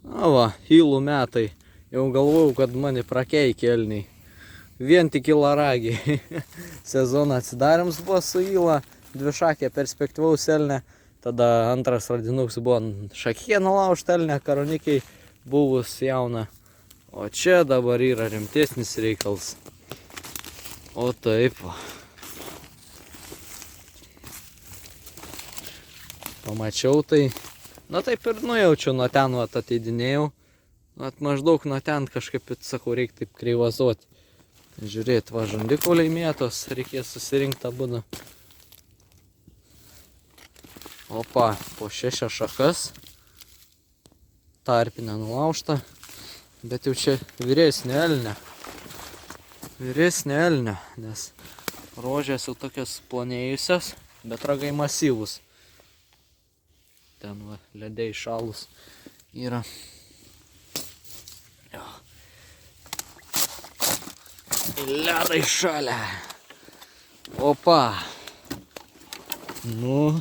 Na va, hylų metai. Jau galvojau, kad mane prakeikė elniai. Vien tik ilaragiai. Sezoną atsidarėms buvo su yla, dvišakė perspektyvaus elnė. Tada antras radinuks buvo šakė nulaužta elnė, karonikiai buvus jauna. O čia dabar yra rimtesnis reikalas. O taip. Pamačiau tai. Na taip ir nujaučiu, nuo ten ateidinėjau. Maždaug nuo ten kažkaip, sakau, reikia taip kreivazuoti. Žiūrėt, va, žandikauliai mėtos, reikės susirinkti abudu. Opa, po 6 šakas. Tarpinė nulaužta. Bet jau čia vyresnė elnė. Vyresnė elnė, nes rožės jau tokios plonėjusios, bet ragai masyvus. Ten va, ledai šalus yra. Jo. Ledai šalia. Opa. Nu,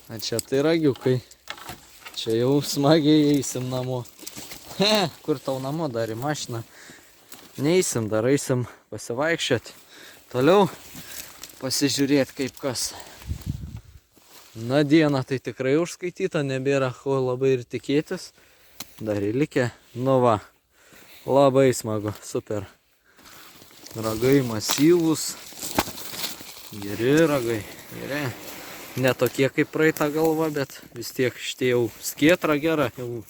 a čia tai ragiukai. Čia jau smagiai eisim namo. Kur tau namo dar į mašiną? Neįsim, dar eisim pasivaikščioti. Toliau pasižiūrėti kaip kas. Na, diena tai tikrai užskaityta, nebėra ko labai ir tikėtis. Dar įlikę. Nu va, labai smagu, super. Ragai masyvus. Geri ragai, geri. Ne tokie kaip praeitą galvą, bet vis tiek šitie jau skėtra gera. Jau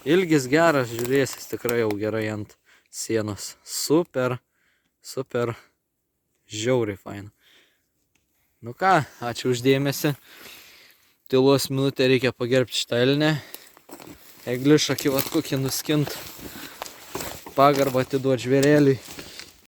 ilgis geras, žiūrėsis tikrai jau gerai ant sienos. Super, super, žiauriai faina. Nu ką, ačiū uždėmesi. Tylos minutę reikia pagerbti šitą elnę. Eglišakį vat kokį nuskint. Pagarbą atiduoti žvėreliui.